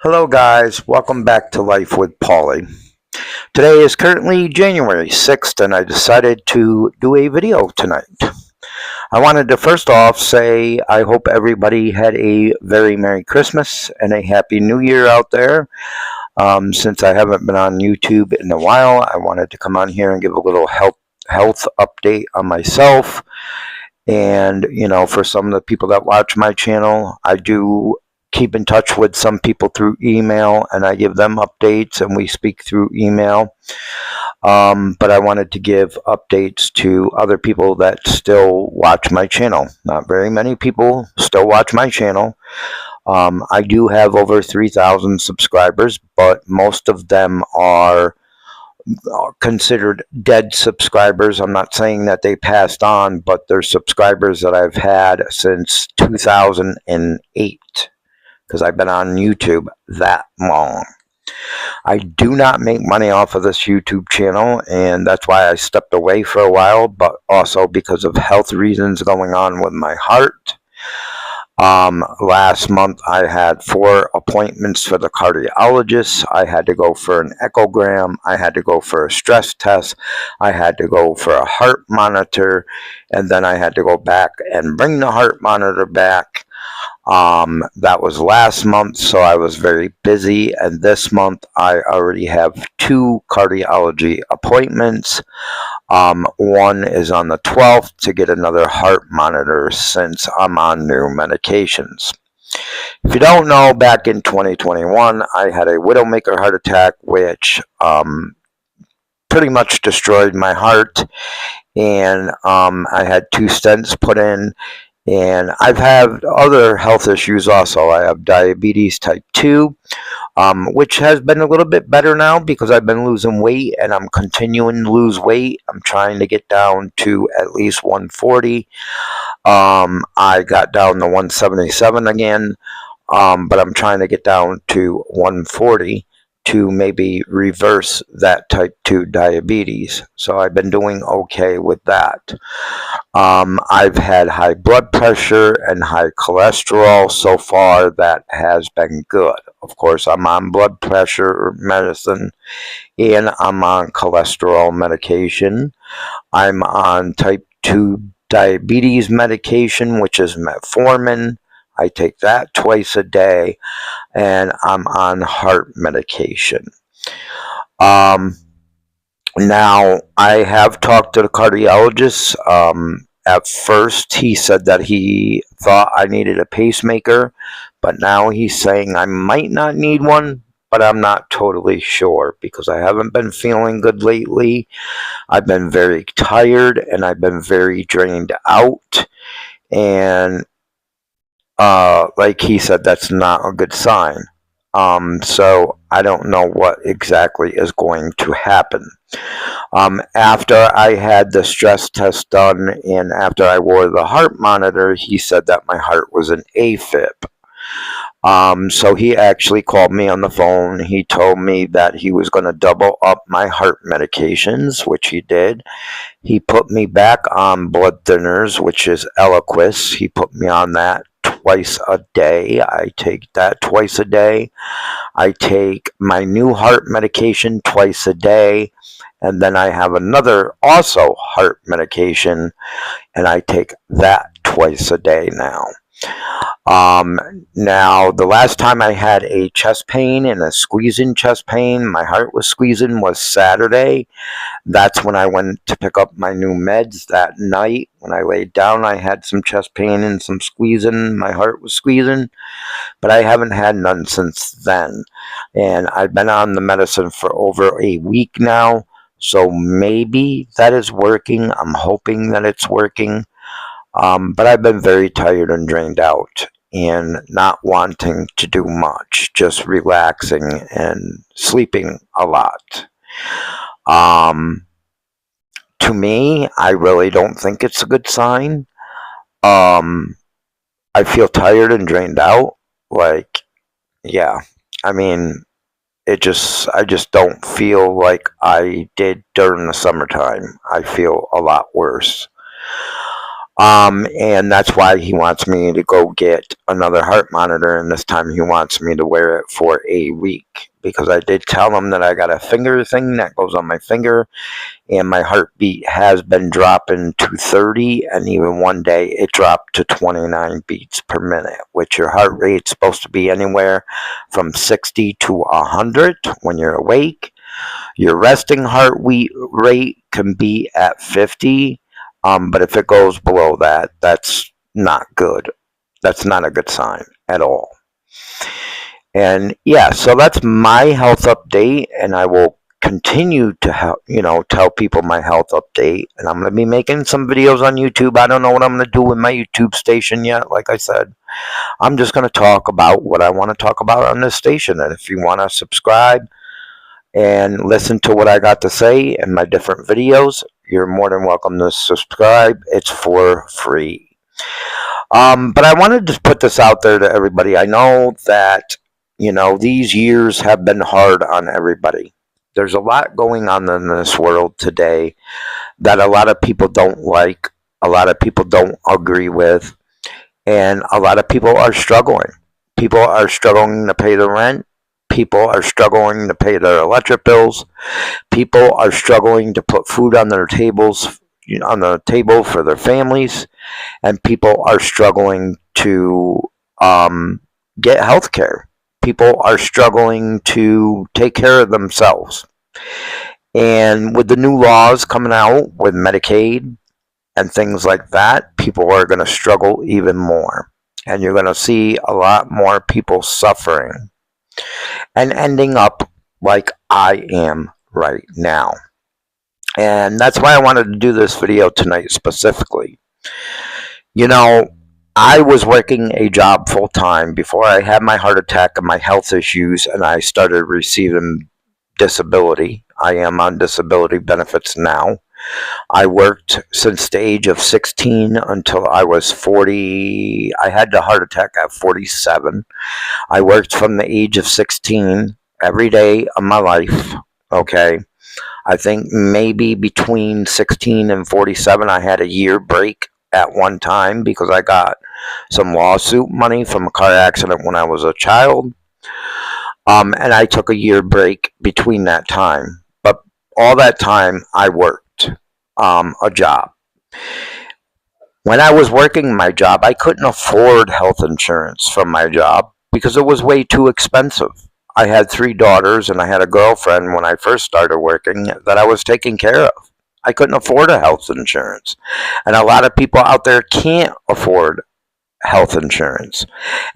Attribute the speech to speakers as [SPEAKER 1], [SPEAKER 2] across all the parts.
[SPEAKER 1] Hello, guys. Welcome back to Life with Paulie. Today is currently January 6th, and I decided to do a video tonight. I wanted to first off say I hope everybody had a very Merry Christmas and a Happy New Year out there. Since I haven't been on YouTube in a while, I wanted to come on here and give a little health update on myself. And, for some of the people that watch my channel, I do keep in touch with some people through email, and I give them updates, and we speak through email. But I wanted to give updates to other people that still watch my channel. Not very many people still watch my channel. I do have over 3,000 subscribers, but most of them are considered dead subscribers. I'm not saying that they passed on, but they're subscribers that I've had since 2008, because I've been on YouTube that long. I do not make money off of this YouTube channel, and that's why I stepped away for a while, but also because of health reasons going on with my heart. Last month I had 4 appointments for the cardiologist. I had to go for an echogram. I had to go for a stress test. I had to go for a heart monitor, and then I had to go back and bring the heart monitor back. That was last month, so I was very busy, and this month I already have 2 cardiology appointments. One is on the 12th to get another heart monitor since I'm on new medications. If you don't know, back in 2021, I had a widowmaker heart attack, which pretty much destroyed my heart, and I had 2 stents put in. And I've had other health issues also. I have diabetes type 2, which has been a little bit better now because I've been losing weight, and I'm continuing to lose weight. I'm trying to get down to at least 140. I got down to 177 again, but I'm trying to get down to 140 to maybe reverse that type 2 diabetes. So I've been doing okay with that. I've had high blood pressure and high cholesterol. So far, that has been good. Of course, I'm on blood pressure medicine, and I'm on cholesterol medication. I'm on type 2 diabetes medication, which is metformin. I take that twice a day, and I'm on heart medication. Now, I have talked to the cardiologist. At first, he said that he thought I needed a pacemaker, but now he's saying I might not need one, but I'm not totally sure because I haven't been feeling good lately. I've been very tired, and I've been very drained out, and like he said, that's not a good sign. So I don't know what exactly is going to happen. After I had the stress test done and after I wore the heart monitor, he said that my heart was an AFib. So he actually called me on the phone. He told me that he was going to double up my heart medications, which he did. He put me back on blood thinners, which is Eliquis. He put me on that twice a day. I take that twice a day. I take my new heart medication twice a day. And then I have another also heart medication, and I take that twice a day now. Now, the last time I had a chest pain and a squeezing chest pain, my heart was squeezing, was Saturday. That's when I went to pick up my new meds that night. When I laid down, I had some chest pain and some squeezing. My heart was squeezing, but I haven't had none since then. And I've been on the medicine for over a week now, so maybe that is working. I'm hoping that it's working. But I've been very tired and drained out and not wanting to do much, just relaxing and sleeping a lot. To me, I really don't think it's a good sign. I feel tired and drained out. Like, yeah, I mean, I just don't feel like I did during the summertime. I feel a lot worse. And that's why he wants me to go get another heart monitor, and this time he wants me to wear it for a week, because I did tell him that I got a finger thing that goes on my finger, and my heartbeat has been dropping to 30, and even one day it dropped to 29 beats per minute, which your heart rate's supposed to be anywhere from 60 to 100 when you're awake. Your resting heart rate can be at 50, but if it goes below that, that's not good. That's not a good sign at all. And yeah, so that's my health update, and I will continue to tell people my health update. And I'm going to be making some videos on YouTube. I don't know what I'm going to do with my YouTube station yet. Like I said, I'm just going to talk about what I want to talk about on this station. And if you want to subscribe and listen to what I got to say in my different videos, you're more than welcome to subscribe. It's for free. But I wanted to put this out there to everybody. I know that, these years have been hard on everybody. There's a lot going on in this world today that a lot of people don't like, a lot of people don't agree with, and a lot of people are struggling. People are struggling to pay the rent. People are struggling to pay their electric bills. People are struggling to put food on their tables, on the table for their families, and people are struggling to get health care. People are struggling to take care of themselves. And with the new laws coming out with Medicaid and things like that, people are going to struggle even more. And you're going to see a lot more people suffering and ending up like I am right now. And that's why I wanted to do this video tonight specifically. I was working a job full time before I had my heart attack and my health issues, and I started receiving disability. I am on disability benefits now. I worked since the age of 16 until I was 40. I had the heart attack at 47. I worked from the age of 16 every day of my life, okay? I think maybe between 16 and 47, I had a year break at one time because I got some lawsuit money from a car accident when I was a child. And I took a year break between that time. But all that time, I worked a job. When I was working my job, I couldn't afford health insurance from my job because it was way too expensive. I had 3 daughters, and I had a girlfriend when I first started working that I was taking care of. I couldn't afford a health insurance. And a lot of people out there can't afford health insurance.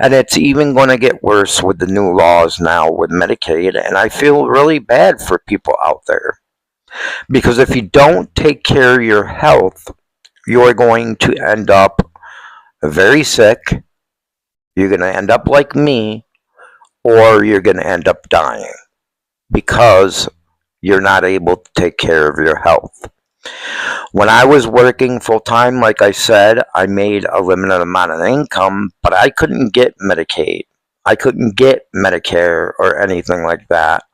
[SPEAKER 1] And it's even going to get worse with the new laws now with Medicaid. And I feel really bad for people out there. Because if you don't take care of your health, you're going to end up very sick. You're going to end up like me, or you're going to end up dying because you're not able to take care of your health. When I was working full-time, like I said, I made a limited amount of income, but I couldn't get Medicaid. I couldn't get Medicare or anything like that,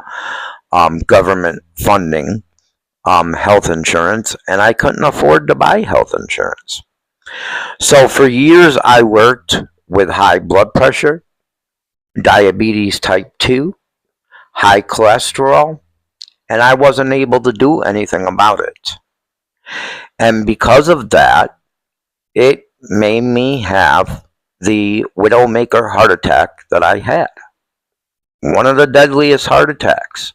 [SPEAKER 1] government funding, health insurance, and I couldn't afford to buy health insurance. So for years, I worked with high blood pressure, diabetes type 2, high cholesterol, and I wasn't able to do anything about it. And because of that, it made me have the widowmaker heart attack that I had. One of the deadliest heart attacks.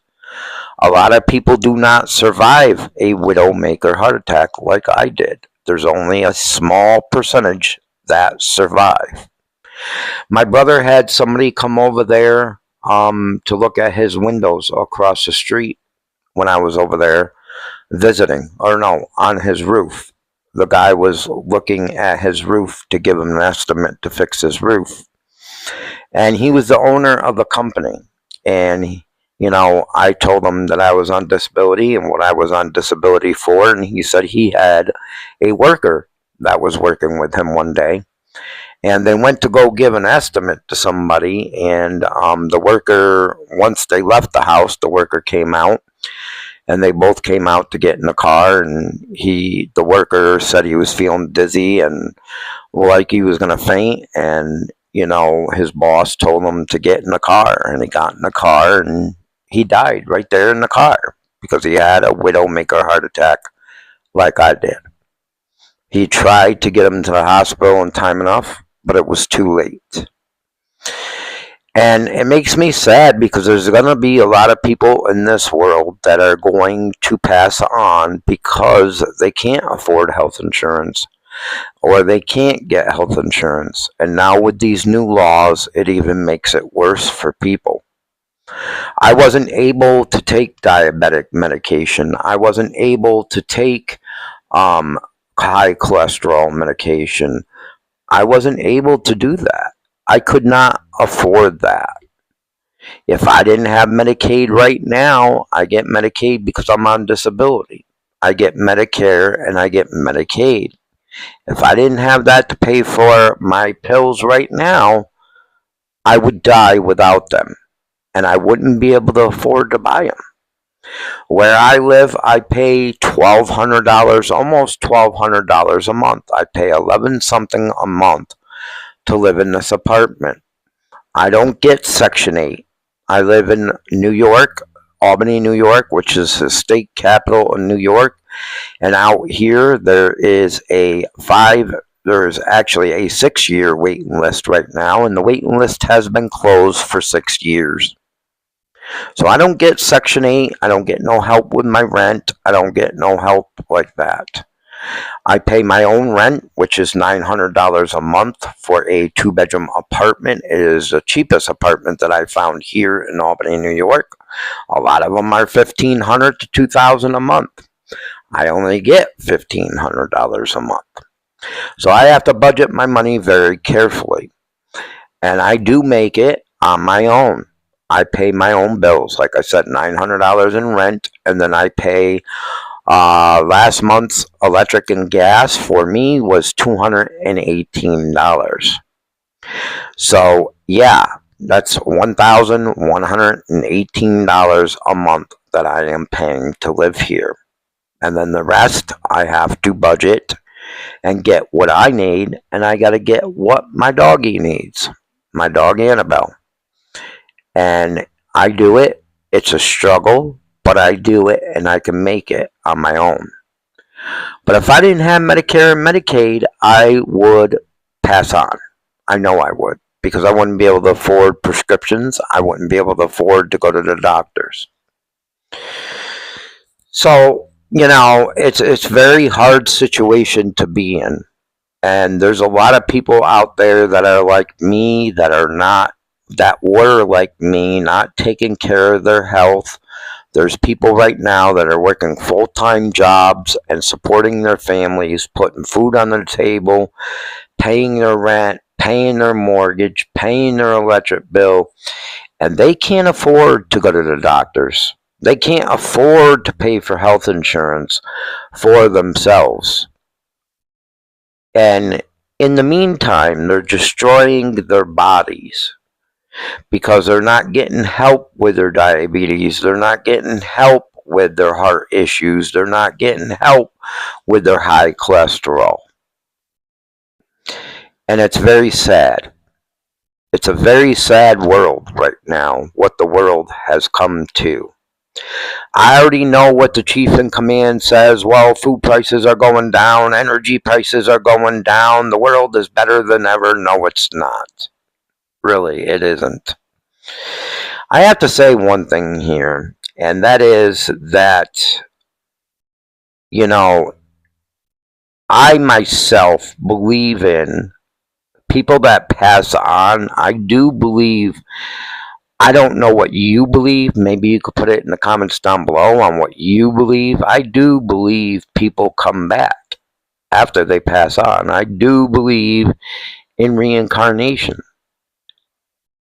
[SPEAKER 1] A lot of people do not survive a widowmaker heart attack like I did. There's only a small percentage that survive. My brother had somebody come over there to look at his windows across the street when I was over there visiting, or no, on his roof. The guy was looking at his roof to give him an estimate to fix his roof. And he was the owner of the company. And, I told him that I was on disability and what I was on disability for. And he said he had a worker that was working with him one day. And they went to go give an estimate to somebody. And the worker, once they left the house, the worker came out. and they both came out to get in the car, and the worker said he was feeling dizzy and like he was going to faint, and his boss told him to get in the car, and he got in the car, and he died right there in the car because he had a widowmaker heart attack like I did. He tried to get him to the hospital in time enough, but it was too late. And it makes me sad because there's going to be a lot of people in this world that are going to pass on because they can't afford health insurance or they can't get health insurance. And now with these new laws, it even makes it worse for people. I wasn't able to take diabetic medication. I wasn't able to take high cholesterol medication. I wasn't able to do that. I could not afford that. If I didn't have Medicaid right now, I get Medicaid because I'm on disability. I get Medicare and I get Medicaid. If I didn't have that to pay for my pills right now, I would die without them, and I wouldn't be able to afford to buy them. Where I live, I pay $1,200, almost $1,200 a month. I pay 11 something a month to live in this apartment. I don't get Section 8. I live in New York, Albany, New York, which is the state capital of New York. And out here, there is actually a 6-year waiting list right now, and the waiting list has been closed for 6 years. So I don't get Section 8. I don't get no help with my rent. I don't get no help like that. I pay my own rent, which is $900 a month for a 2-bedroom apartment. It is the cheapest apartment that I found here in Albany, New York. A lot of them are $1,500 to $2,000 a month. I only get $1,500 a month. So I have to budget my money very carefully. And I do make it on my own. I pay my own bills. Like I said, $900 in rent, and then I pay last month's electric and gas for me was $218. So yeah, that's $1,118 a month that I am paying to live here. And then the rest I have to budget and get what I need, and I got to get what my doggie needs, my dog Annabelle. And I do it. It's a struggle, but I do it, and I can make it on my own. But if I didn't have Medicare and Medicaid, I would pass on. I know I would, because I wouldn't be able to afford prescriptions. I wouldn't be able to afford to go to the doctors. So, it's a very hard situation to be in. And there's a lot of people out there that are like me, that were like me, not taking care of their health. There's people right now that are working full-time jobs and supporting their families, putting food on their table, paying their rent, paying their mortgage, paying their electric bill, and they can't afford to go to the doctors. They can't afford to pay for health insurance for themselves. And in the meantime, they're destroying their bodies because they're not getting help with their diabetes. They're not getting help with their heart issues. They're not getting help with their high cholesterol. And it's very sad. It's a very sad world right now, what the world has come to. I already know what the chief in command says. Well, food prices are going down, energy prices are going down, the world is better than ever. No, it's not. Really, it isn't. I have to say one thing here, and that is that, I myself believe in people that pass on. I do believe. I don't know what you believe. Maybe you could put it in the comments down below on what you believe. I do believe people come back after they pass on. I do believe in reincarnation.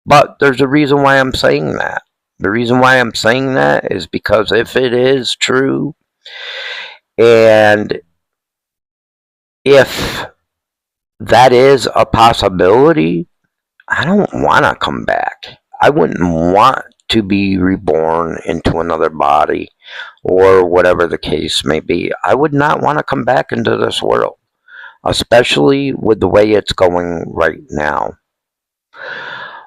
[SPEAKER 1] But there's a reason why I'm saying that. The reason why I'm saying that is because if it is true, and if that is a possibility, I don't want to come back. I wouldn't want to be reborn into another body, or whatever the case may be. I would not want to come back into this world, especially with the way it's going right now.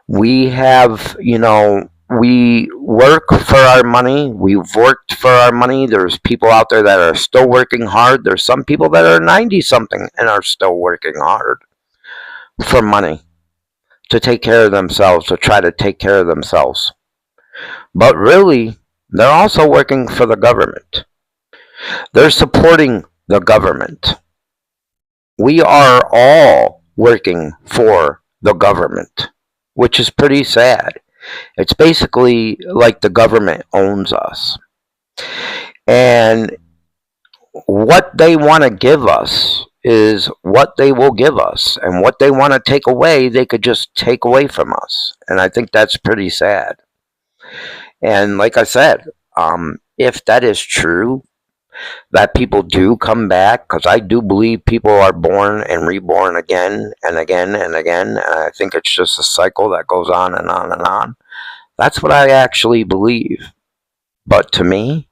[SPEAKER 1] We have, we work for our money. We've worked for our money. There's people out there that are still working hard. There's some people that are 90-something and are still working hard for money to take care of themselves, to try to take care of themselves. But really, they're also working for the government. They're supporting the government. We are all working for the government, which is pretty sad. It's basically like the government owns us. And what they want to give us is what they will give us. And what they want to take away, they could just take away from us. And I think that's pretty sad. And like I said, if that is true, that people do come back, because I do believe people are born and reborn again and again and again, and I think it's just a cycle that goes on and on and on. That's what I actually believe. But to me,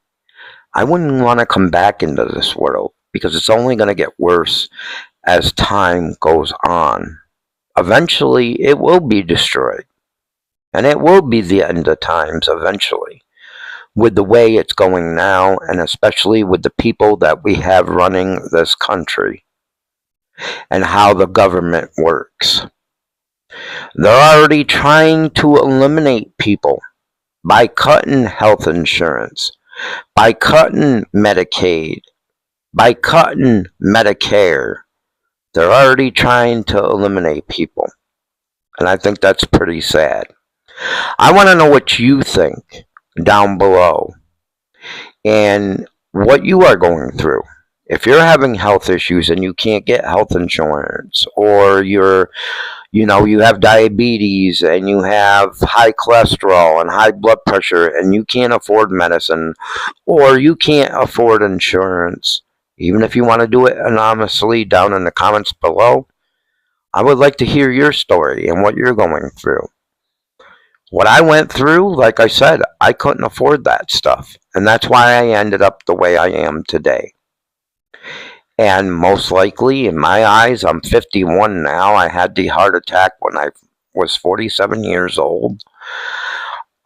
[SPEAKER 1] I wouldn't want to come back into this world, because it's only going to get worse as time goes on. Eventually, it will be destroyed, and it will be the end of times eventually, with the way it's going now, and especially with the people that we have running this country and how the government works. They're already trying to eliminate people by cutting health insurance, by cutting Medicaid, by cutting Medicare. They're already trying to eliminate people. And I think that's pretty sad. I want to know what you think down below and what you are going through. If you're having health issues and you can't get health insurance, or you have diabetes and you have high cholesterol and high blood pressure and you can't afford medicine, or you can't afford insurance, even if you want to do it anonymously down in the comments below, I would like to hear your story and what you're going through. What I went through, like I said, I couldn't afford that stuff. And that's why I ended up the way I am today. And most likely, in my eyes, I'm 51 now. I had the heart attack when I was 47 years old.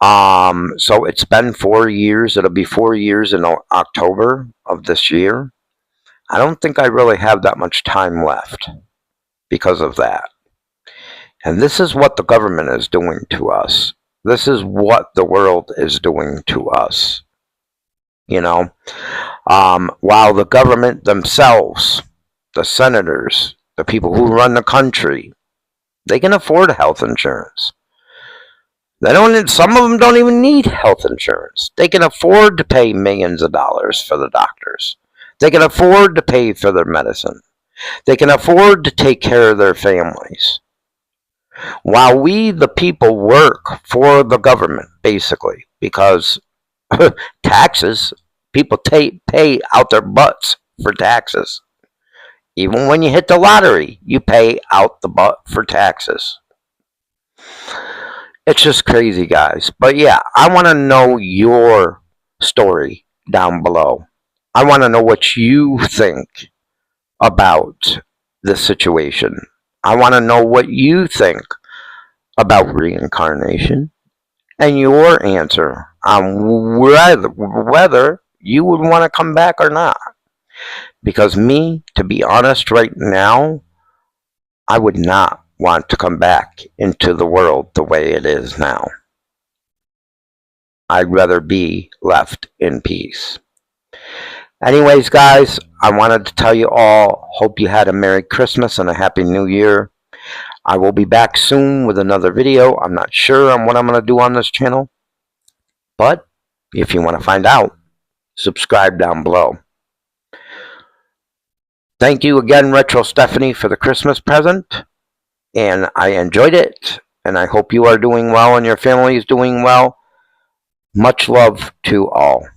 [SPEAKER 1] So it's been 4 years. It'll be 4 years in October of this year. I don't think I really have that much time left because of that. And this is what the government is doing to us. This is what the world is doing to us. While the government themselves, the senators, the people who run the country, they can afford health insurance. Some of them don't even need health insurance. They can afford to pay millions of dollars for the doctors. They can afford to pay for their medicine. They can afford to take care of their families. While we, the people, work for the government, basically, because taxes, people pay out their butts for taxes. Even when you hit the lottery, you pay out the butt for taxes. It's just crazy, guys. But yeah, I want to know your story down below. I want to know what you think about the situation. I want to know what you think about reincarnation and your answer on whether you would want to come back or not. Because me, to be honest right now, I would not want to come back into the world the way it is now. I'd rather be left in peace. Anyways, guys, I wanted to tell you all, hope you had a Merry Christmas and a Happy New Year. I will be back soon with another video. I'm not sure on what I'm going to do on this channel. But if you want to find out, subscribe down below. Thank you again, Retro Stephanie, for the Christmas present. And I enjoyed it. And I hope you are doing well and your family is doing well. Much love to all.